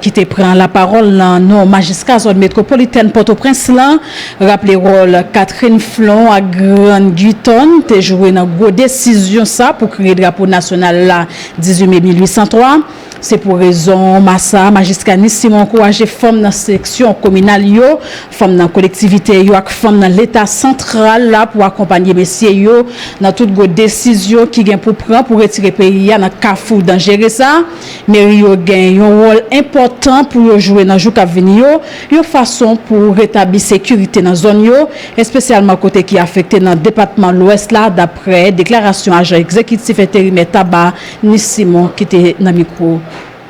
qui te prend la parole non magistrat zone métropolitaine Port-au-Prince là rappelé rôle Catherine Flon à Grande Guiton te joué dans gros décision ça pour créer drapeau national là 18 mai 1803. C'est pour raison massa magistrat Simon encourager femmes dans section communale yo, femmes dans collectivité yo ak femmes dans l'état central là pour accompagner messieurs yo dans toute gros décision qui gain pour prendre pour retirer pays dans cafou dans gérer ça. Mais yo gain un rôle important pour jouer dans jour qui venir yo façon pour rétablir sécurité dans zone yo, spécialement côté qui affecté dans département l'ouest là d'après déclaration agent exécutif intérimaire tabac Simon qui était dans micro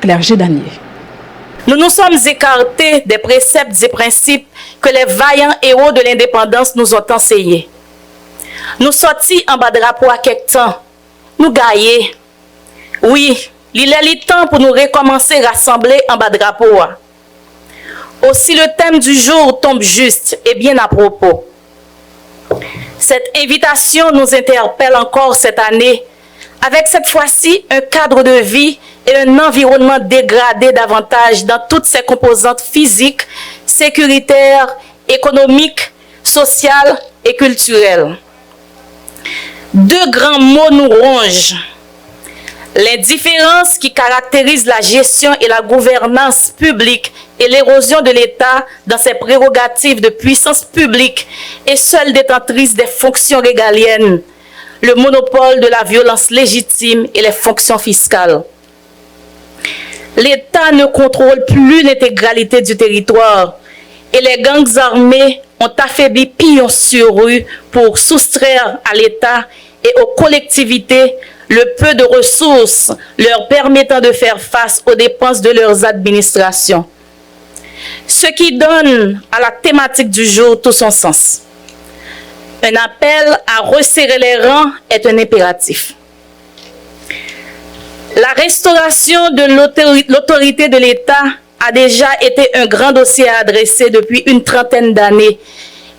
Claire Daniel. Nous nous sommes écartés des préceptes et principes que les vaillants héros de l'indépendance nous ont enseignés. Nous sortis en bas drapeau à quelque temps. Nous gagnons. Oui, il est le temps pour nous recommencer à rassembler en bas drapeau. Aussi le thème du jour tombe juste et bien à propos. Cette invitation nous interpelle encore cette année avec cette fois-ci un cadre de vie et un environnement dégradé davantage dans toutes ses composantes physiques, sécuritaires, économiques, sociales et culturelles. Deux grands mots nous rongent. L'indifférence qui caractérise la gestion et la gouvernance publique et l'érosion de l'État dans ses prérogatives de puissance publique et seule détentrice des fonctions régaliennes, le monopole de la violence légitime et les fonctions fiscales. L'État ne contrôle plus l'intégralité du territoire et les gangs armés ont affaibli pillon sur rue pour soustraire à l'État et aux collectivités le peu de ressources leur permettant de faire face aux dépenses de leurs administrations. Ce qui donne à la thématique du jour tout son sens. Un appel à resserrer les rangs est un impératif. La restauration de l'autorité de l'État a déjà été un grand dossier à adresser depuis une trentaine d'années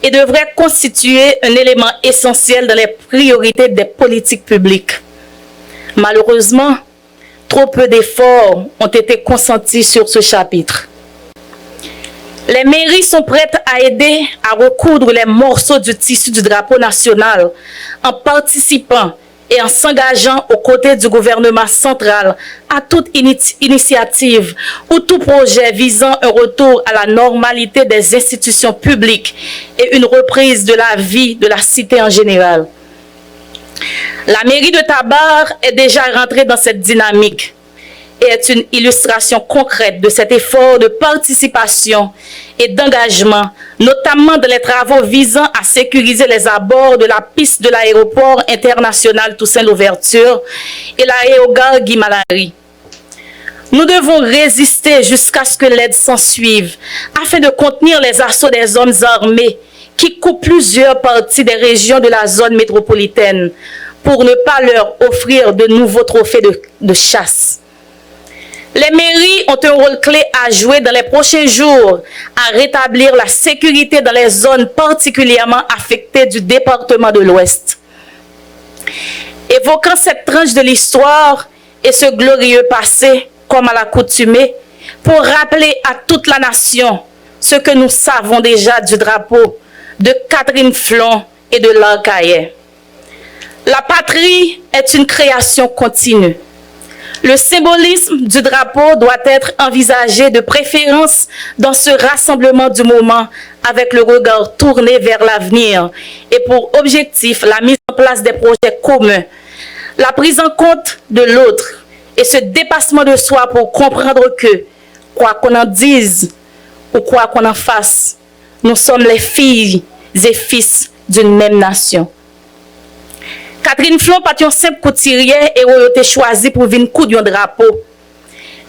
et devrait constituer un élément essentiel dans les priorités des politiques publiques. Malheureusement, trop peu d'efforts ont été consentis sur ce chapitre. Les mairies sont prêtes à aider à recoudre les morceaux du tissu du drapeau national en participant et en s'engageant aux côtés du gouvernement central à toute initiative ou tout projet visant un retour à la normalité des institutions publiques et une reprise de la vie de la cité en général. La mairie de Tabar est déjà rentrée dans cette dynamique et est une illustration concrète de cet effort de participation et d'engagement, notamment dans les travaux visant à sécuriser les abords de la piste de l'aéroport international Toussaint-Louverture et l'aérogare Guy Malary. Nous devons résister jusqu'à ce que l'aide s'ensuive afin de contenir les assauts des hommes armés qui coupent plusieurs parties des régions de la zone métropolitaine pour ne pas leur offrir de nouveaux trophées de chasse. Les mairies ont un rôle clé à jouer dans les prochains jours à rétablir la sécurité dans les zones particulièrement affectées du département de l'Ouest. Évoquant cette tranche de l'histoire et ce glorieux passé, comme à l'accoutumée, pour rappeler à toute la nation ce que nous savons déjà du drapeau de Catherine Flon et de l'Arcaillet. La patrie est une création continue. Le symbolisme du drapeau doit être envisagé de préférence dans ce rassemblement du moment avec le regard tourné vers l'avenir et pour objectif la mise en place des projets communs, la prise en compte de l'autre et ce dépassement de soi pour comprendre que, quoi qu'on en dise ou quoi qu'on en fasse, nous sommes les filles et fils d'une même nation. Catherine Flon pas une simple couturière et elle a été choisie pour venir coudre un drapeau.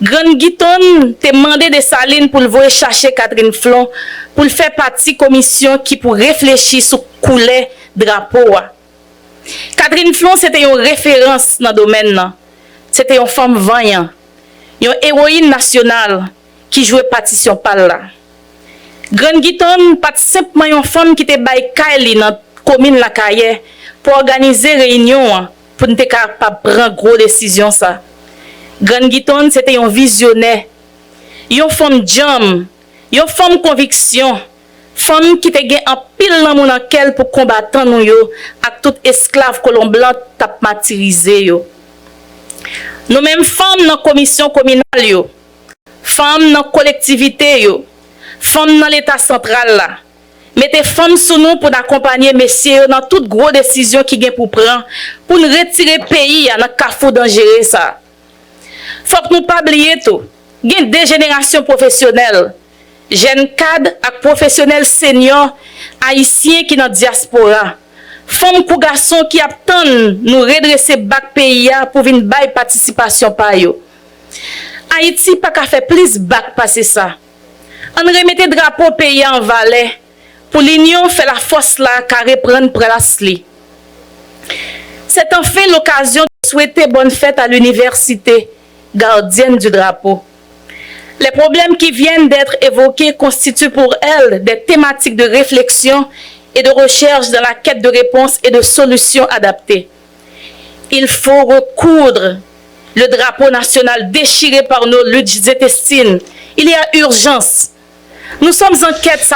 Grande Guiton t'a demandé de Saline pour le voir chercher Catherine Flon pour le faire partie commission qui pour réfléchir sur couler drapeau. Catherine Flon c'était une référence dans le domaine. C'était une femme vaillante, une héroïne nationale qui jouait partition par là. Grande Guiton pas simplement une femme qui était bail Kaili dans commune la Caille pour organiser réunion pour nous capable prendre gros décision ça. Grande Guiton c'était un visionnaire Yon femme jam, yon femme conviction, femme qui te gen en pile nan moun ankel pour combattant nou yo ak tout esclave colon blanc tap martyrisé yo. Nous même femmes dans commission communale yo, femmes dans collectivité yo, femmes dans l'état central là. Mettez femmes sous nous pour accompagner messieurs dans toute grosse décision qui gen pour prendre pour nous retirer pays dans carrefour dangereux ça. Faut que nous pas oublier tout. Gen des générations professionnelles, jeunes cadres et professionnels seniors haïtiens qui dans diaspora. Femmes ou garçons qui attendent nous redresser bac pays pour venir bail participation par yo. Haïti pas qu'à faire plus bac passer ça. On remette drapeau pays en valais pour l'union fait la force là qu'à reprendre place li. C'est enfin l'occasion de souhaiter bonne fête à l'université gardienne du drapeau. Les problèmes qui viennent d'être évoqués constituent pour elle des thématiques de réflexion et de recherche dans la quête de réponses et de solutions adaptées. Il faut recoudre le drapeau national déchiré par nos luttes intestines. Il y a urgence. Nous sommes en quête.